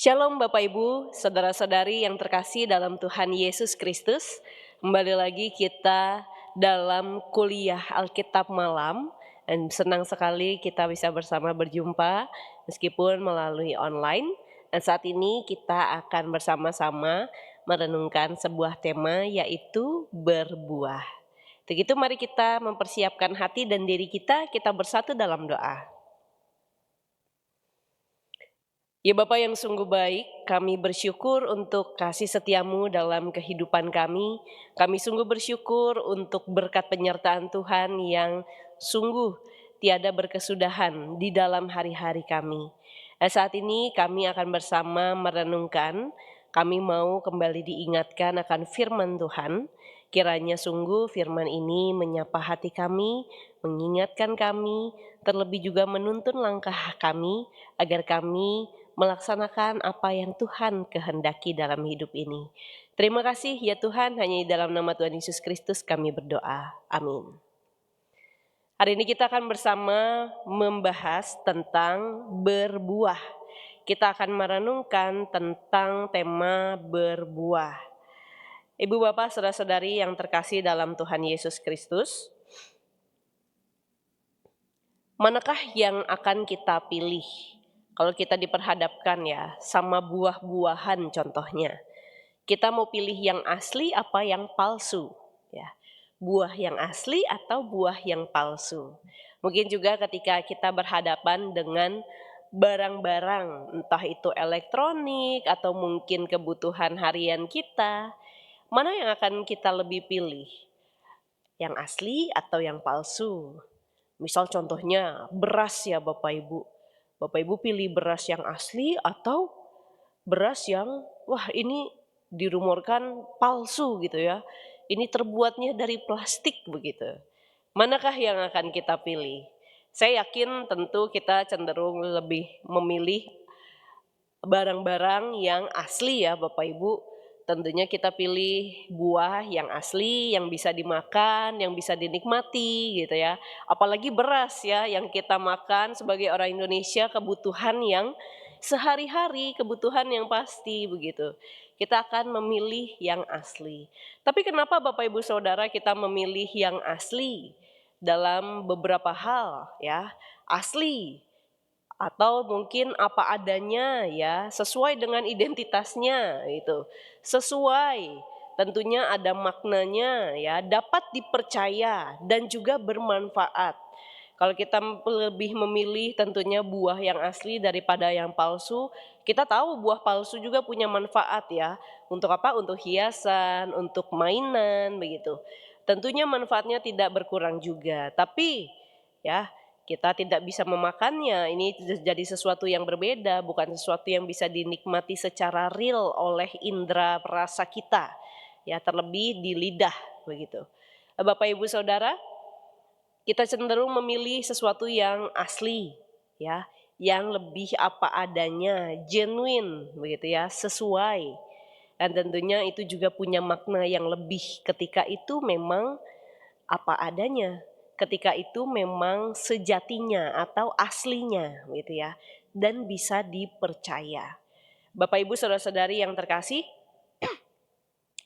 Shalom Bapak Ibu, saudara-saudari yang terkasih dalam Tuhan Yesus Kristus. Kembali lagi kita dalam kuliah Alkitab malam. Dan senang sekali kita bisa bersama berjumpa meskipun melalui online. Dan saat ini kita akan bersama-sama merenungkan sebuah tema yaitu berbuah. Begitu mari kita mempersiapkan hati dan diri kita bersatu dalam doa. Ya Bapa yang sungguh baik, kami bersyukur untuk kasih setiamu dalam kehidupan kami. Kami sungguh bersyukur untuk berkat penyertaan Tuhan yang sungguh tiada berkesudahan di dalam hari-hari kami. Saat ini kami akan bersama merenungkan, kami mau kembali diingatkan akan firman Tuhan. Kiranya sungguh firman ini menyapa hati kami, mengingatkan kami, terlebih juga menuntun langkah kami agar kami melaksanakan apa yang Tuhan kehendaki dalam hidup ini. Terima kasih ya Tuhan, hanya di dalam nama Tuhan Yesus Kristus kami berdoa. Amin. Hari ini kita akan bersama membahas tentang berbuah. Kita akan merenungkan tentang tema berbuah. Ibu bapak saudara-saudari yang terkasih dalam Tuhan Yesus Kristus, manakah yang akan kita pilih? Kalau kita diperhadapkan ya sama buah-buahan contohnya, kita mau pilih yang asli apa yang palsu ya? Buah yang asli atau buah yang palsu? Mungkin juga ketika kita berhadapan dengan barang-barang, entah itu elektronik atau mungkin kebutuhan harian kita, mana yang akan kita lebih pilih? Yang asli atau yang palsu? Misal contohnya beras ya Bapak Ibu. Bapak Ibu pilih beras yang asli atau beras yang wah ini dirumorkan palsu gitu ya. Ini terbuatnya dari plastik begitu. Manakah yang akan kita pilih? Saya yakin tentu kita cenderung lebih memilih barang-barang yang asli ya Bapak Ibu. Tentunya kita pilih buah yang asli, yang bisa dimakan, yang bisa dinikmati gitu ya. Apalagi beras ya yang kita makan sebagai orang Indonesia, kebutuhan yang sehari-hari, kebutuhan yang pasti begitu. Kita akan memilih yang asli. Tapi kenapa Bapak Ibu Saudara kita memilih yang asli? Dalam beberapa hal ya, asli atau mungkin apa adanya ya, sesuai dengan identitasnya itu. Sesuai, tentunya ada maknanya ya, dapat dipercaya dan juga bermanfaat. Kalau kita lebih memilih tentunya buah yang asli daripada yang palsu, kita tahu buah palsu juga punya manfaat ya. Untuk apa? Untuk hiasan, untuk mainan begitu. Tentunya manfaatnya tidak berkurang juga, tapi ya kita tidak bisa memakannya. Ini jadi sesuatu yang berbeda, bukan sesuatu yang bisa dinikmati secara real oleh indera perasa kita. Ya, terlebih di lidah begitu. Bapak Ibu Saudara, kita cenderung memilih sesuatu yang asli ya, yang lebih apa adanya, genuine begitu ya, sesuai. Dan tentunya itu juga punya makna yang lebih ketika itu memang apa adanya, ketika itu memang sejatinya atau aslinya gitu ya, dan bisa dipercaya. Bapak Ibu Saudara-saudari yang terkasih,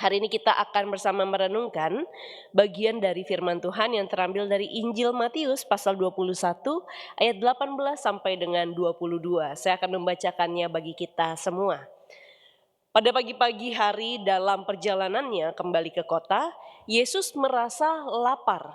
hari ini kita akan bersama merenungkan bagian dari firman Tuhan yang terambil dari Injil Matius pasal 21 ayat 18 sampai dengan 22. Saya akan membacakannya bagi kita semua. Pada pagi-pagi hari dalam perjalanannya kembali ke kota, Yesus merasa lapar.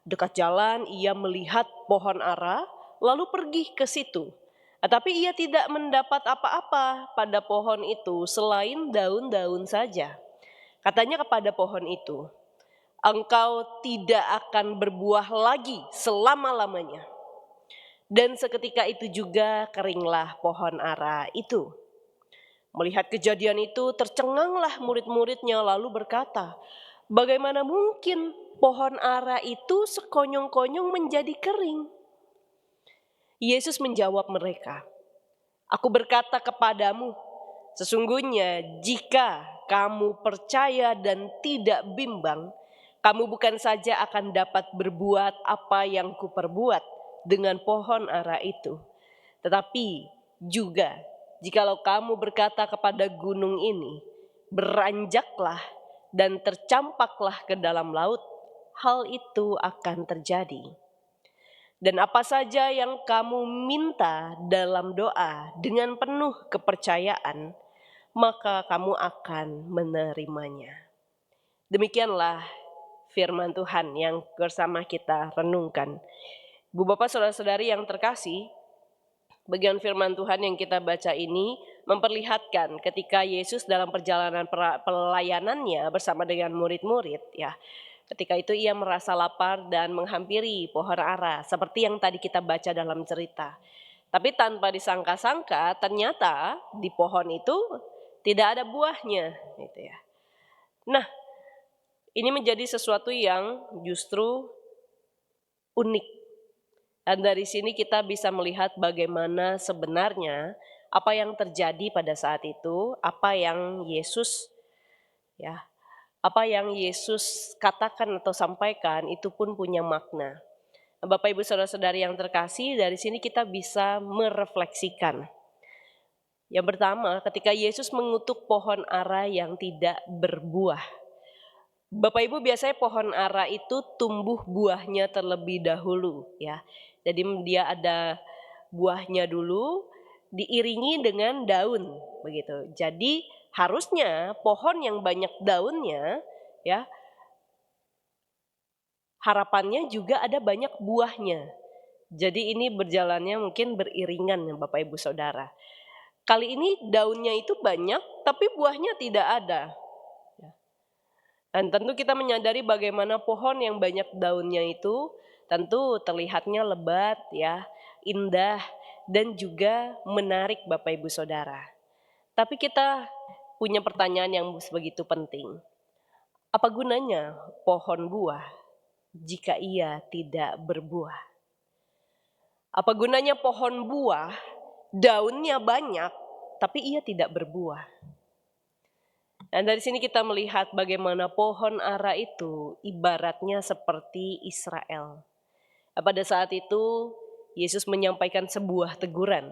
Dekat jalan ia melihat pohon ara, lalu pergi ke situ. Tetapi ia tidak mendapat apa-apa pada pohon itu selain daun-daun saja. Katanya kepada pohon itu, "Engkau tidak akan berbuah lagi selama-lamanya." Dan seketika itu juga keringlah pohon ara itu. Melihat kejadian itu tercenganglah murid-muridnya lalu berkata, "Bagaimana mungkin pohon ara itu sekonyong-konyong menjadi kering?" Yesus menjawab mereka, "Aku berkata kepadamu, sesungguhnya jika kamu percaya dan tidak bimbang, kamu bukan saja akan dapat berbuat apa yang kuperbuat dengan pohon ara itu, tetapi juga Jikalau kamu berkata kepada gunung ini, beranjaklah dan tercampaklah ke dalam laut, hal itu akan terjadi. Dan apa saja yang kamu minta dalam doa dengan penuh kepercayaan, maka kamu akan menerimanya. Demikianlah firman Tuhan yang bersama kita renungkan. Bu Bapak Saudara-saudari yang terkasih, bagian firman Tuhan yang kita baca ini memperlihatkan ketika Yesus dalam perjalanan pelayanannya bersama dengan murid-murid, ya. Ketika itu ia merasa lapar dan menghampiri pohon ara, seperti yang tadi kita baca dalam cerita. Tapi tanpa disangka-sangka, ternyata di pohon itu tidak ada buahnya, gitu ya. Nah, ini menjadi sesuatu yang justru unik. Dan dari sini kita bisa melihat bagaimana sebenarnya apa yang terjadi pada saat itu, apa yang Yesus katakan atau sampaikan itu pun punya makna. Bapak Ibu Saudara-saudari yang terkasih, dari sini kita bisa merefleksikan. Yang pertama, ketika Yesus mengutuk pohon ara yang tidak berbuah. Bapak Ibu, biasanya pohon ara itu tumbuh buahnya terlebih dahulu, ya. Jadi dia ada buahnya dulu, diiringi dengan daun, begitu. Jadi harusnya pohon yang banyak daunnya, ya, harapannya juga ada banyak buahnya. Jadi ini berjalannya mungkin beriringan, Bapak Ibu Saudara. Kali ini daunnya itu banyak, tapi buahnya tidak ada. Dan tentu kita menyadari bagaimana pohon yang banyak daunnya itu tentu terlihatnya lebat, ya, indah, dan juga menarik Bapak Ibu Saudara. Tapi kita punya pertanyaan yang begitu penting. Apa gunanya pohon buah jika ia tidak berbuah? Apa gunanya pohon buah, daunnya banyak, tapi ia tidak berbuah? Dan dari sini kita melihat bagaimana pohon ara itu ibaratnya seperti Israel. Pada saat itu Yesus menyampaikan sebuah teguran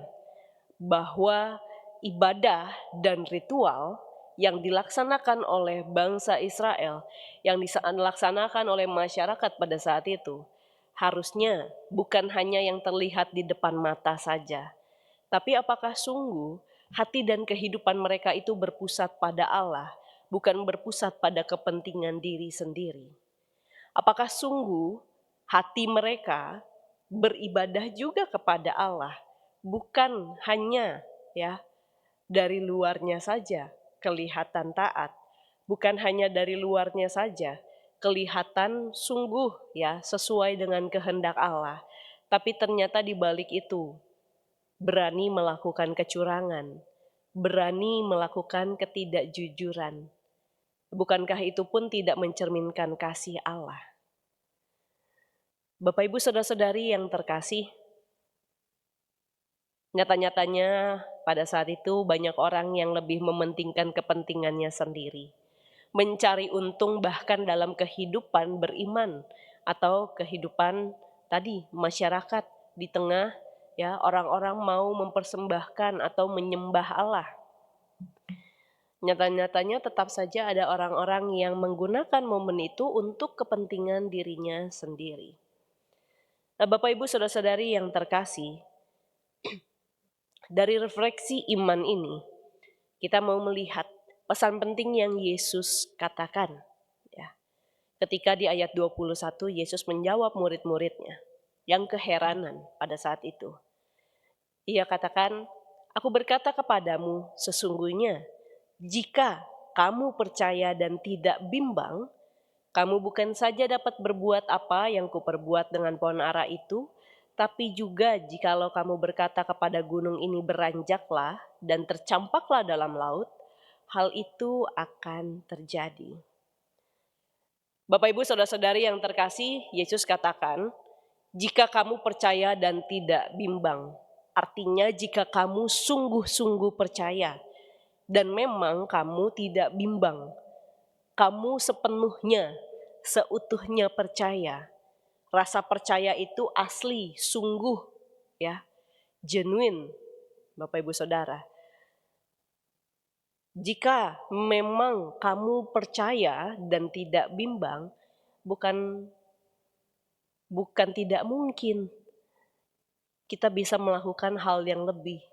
bahwa ibadah dan ritual yang dilaksanakan oleh bangsa Israel, yang dilaksanakan oleh masyarakat pada saat itu, harusnya bukan hanya yang terlihat di depan mata saja, tapi apakah sungguh hati dan kehidupan mereka itu berpusat pada Allah, bukan berpusat pada kepentingan diri sendiri? Apakah sungguh hati mereka beribadah juga kepada Allah, bukan hanya, ya, dari luarnya saja kelihatan taat, bukan hanya dari luarnya saja kelihatan sungguh, ya, sesuai dengan kehendak Allah, tapi ternyata di balik itu berani melakukan kecurangan, berani melakukan ketidakjujuran. Bukankah itu pun tidak mencerminkan kasih Allah? Bapak Ibu Saudara-saudari yang terkasih, nyata-nyatanya pada saat itu banyak orang yang lebih mementingkan kepentingannya sendiri, mencari untung bahkan dalam kehidupan beriman atau kehidupan tadi masyarakat di tengah, ya, orang-orang mau mempersembahkan atau menyembah Allah. Nyata-nyatanya tetap saja ada orang-orang yang menggunakan momen itu untuk kepentingan dirinya sendiri. Nah, Bapak Ibu Saudara-saudari yang terkasih, dari refleksi iman ini kita mau melihat pesan penting yang Yesus katakan, ya. Ketika di ayat 21 Yesus menjawab murid-muridnya yang keheranan pada saat itu. Ia katakan, "Aku berkata kepadamu, sesungguhnya jika kamu percaya dan tidak bimbang, kamu bukan saja dapat berbuat apa yang kuperbuat dengan pohon ara itu, tapi juga jikalau kamu berkata kepada gunung ini beranjaklah dan tercampaklah dalam laut, hal itu akan terjadi." Bapak Ibu Saudara-saudari yang terkasih, Yesus katakan, jika kamu percaya dan tidak bimbang. Artinya jika kamu sungguh-sungguh percaya dan memang kamu tidak bimbang, kamu sepenuhnya, seutuhnya percaya. Rasa percaya itu asli, sungguh, ya, genuine, Bapak Ibu Saudara. Jika memang kamu percaya dan tidak bimbang, bukan bukan tidak mungkin kita bisa melakukan hal yang lebih.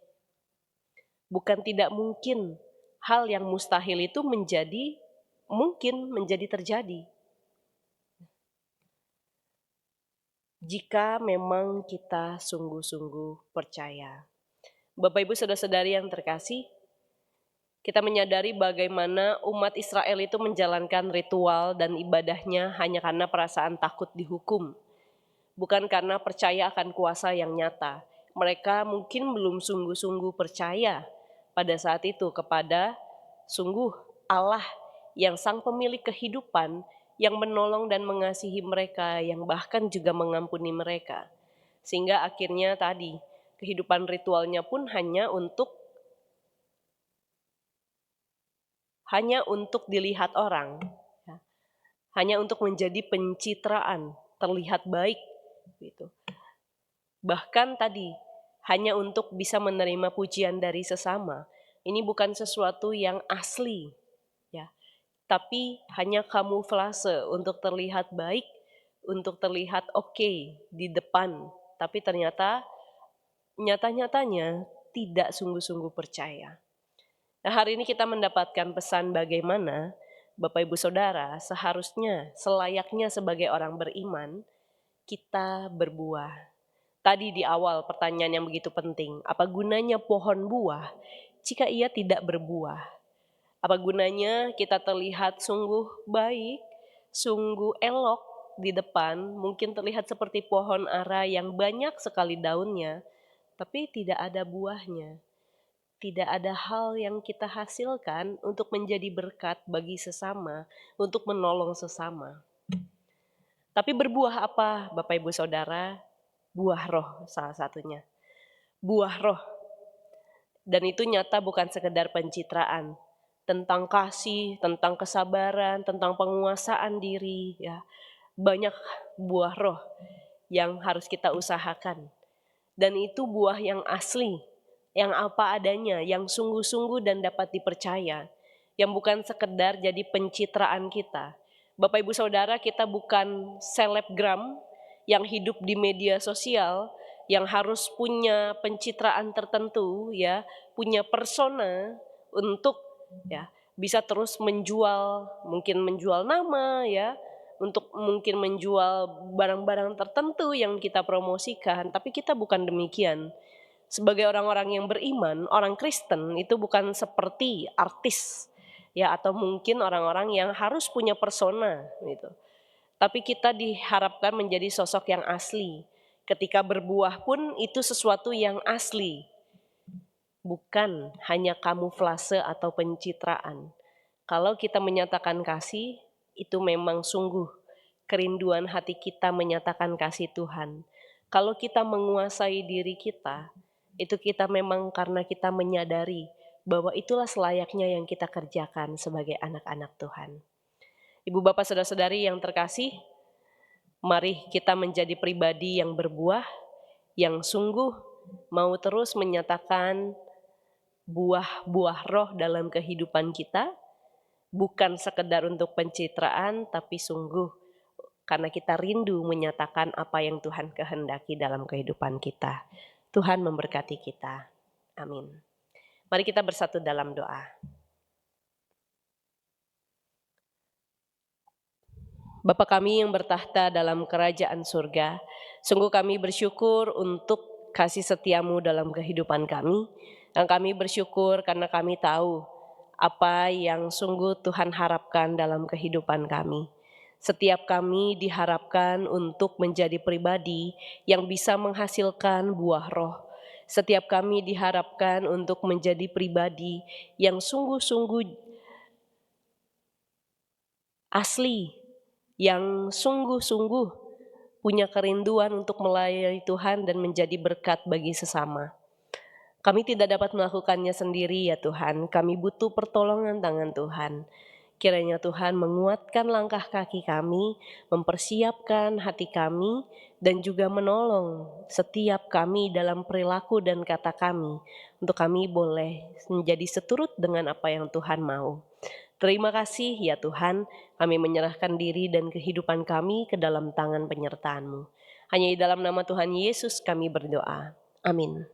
Bukan tidak mungkin hal yang mustahil itu menjadi terjadi. Jika memang kita sungguh-sungguh percaya. Bapak Ibu Saudara-saudari yang terkasih, kita menyadari bagaimana umat Israel itu menjalankan ritual dan ibadahnya hanya karena perasaan takut dihukum, bukan karena percaya akan kuasa yang nyata. Mereka mungkin belum sungguh-sungguh percaya pada saat itu kepada sungguh Allah yang sang pemilik kehidupan, yang menolong dan mengasihi mereka, yang bahkan juga mengampuni mereka. Sehingga akhirnya tadi, kehidupan ritualnya pun hanya untuk dilihat orang, ya. Hanya untuk menjadi pencitraan, terlihat baik, gitu. Bahkan tadi, hanya untuk bisa menerima pujian dari sesama. Ini bukan sesuatu yang asli, ya. Tapi hanya kamuflase untuk terlihat baik, untuk terlihat oke di depan. Tapi ternyata nyata-nyatanya tidak sungguh-sungguh percaya. Nah, hari ini kita mendapatkan pesan bagaimana Bapak Ibu Saudara seharusnya selayaknya sebagai orang beriman kita berbuah. Tadi di awal pertanyaan yang begitu penting, apa gunanya pohon buah jika ia tidak berbuah? Apa gunanya kita terlihat sungguh baik, sungguh elok di depan, mungkin terlihat seperti pohon ara yang banyak sekali daunnya, tapi tidak ada buahnya. Tidak ada hal yang kita hasilkan untuk menjadi berkat bagi sesama, untuk menolong sesama. Tapi berbuah apa, Bapak Ibu Saudara? Buah roh salah satunya. Buah roh. Dan itu nyata bukan sekedar pencitraan. Tentang kasih, tentang kesabaran, tentang penguasaan diri. Ya, banyak buah roh yang harus kita usahakan. Dan itu buah yang asli, yang apa adanya, yang sungguh-sungguh dan dapat dipercaya, yang bukan sekedar jadi pencitraan kita. Bapak Ibu Saudara, kita bukan selebgram yang hidup di media sosial, yang harus punya pencitraan tertentu, ya, punya persona untuk ya bisa terus menjual, mungkin menjual nama, ya, untuk mungkin menjual barang-barang tertentu yang kita promosikan, tapi kita bukan demikian. Sebagai orang-orang yang beriman, orang Kristen itu bukan seperti artis, ya, atau mungkin orang-orang yang harus punya persona gitu. Tapi kita diharapkan menjadi sosok yang asli. Ketika berbuah pun itu sesuatu yang asli, bukan hanya kamuflase atau pencitraan. Kalau kita menyatakan kasih, itu memang sungguh kerinduan hati kita menyatakan kasih Tuhan. Kalau kita menguasai diri kita, itu kita memang karena kita menyadari bahwa itulah selayaknya yang kita kerjakan sebagai anak-anak Tuhan. Ibu bapak saudara-saudari yang terkasih, mari kita menjadi pribadi yang berbuah, yang sungguh mau terus menyatakan buah-buah roh dalam kehidupan kita, bukan sekedar untuk pencitraan, tapi sungguh karena kita rindu menyatakan apa yang Tuhan kehendaki dalam kehidupan kita. Tuhan memberkati kita. Amin. Mari kita bersatu dalam doa. Bapa kami yang bertahta dalam kerajaan surga, sungguh kami bersyukur untuk kasih setiamu dalam kehidupan kami. Dan kami bersyukur karena kami tahu apa yang sungguh Tuhan harapkan dalam kehidupan kami. Setiap kami diharapkan untuk menjadi pribadi yang bisa menghasilkan buah roh. Setiap kami diharapkan untuk menjadi pribadi yang sungguh-sungguh asli, yang sungguh-sungguh punya kerinduan untuk melayani Tuhan dan menjadi berkat bagi sesama. Kami tidak dapat melakukannya sendiri ya Tuhan, kami butuh pertolongan tangan Tuhan. Kiranya Tuhan menguatkan langkah kaki kami, mempersiapkan hati kami, dan juga menolong setiap kami dalam perilaku dan kata kami, untuk kami boleh menjadi seturut dengan apa yang Tuhan mau. Terima kasih ya Tuhan, kami menyerahkan diri dan kehidupan kami ke dalam tangan penyertaan-Mu. Hanya di dalam nama Tuhan Yesus kami berdoa. Amin.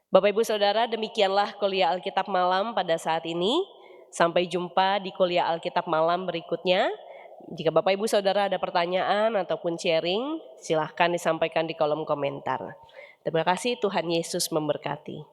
Bapak Ibu Saudara, demikianlah kuliah Alkitab malam pada saat ini. Sampai jumpa di kuliah Alkitab malam berikutnya. Jika Bapak Ibu Saudara ada pertanyaan ataupun sharing, silahkan disampaikan di kolom komentar. Terima kasih, Tuhan Yesus memberkati.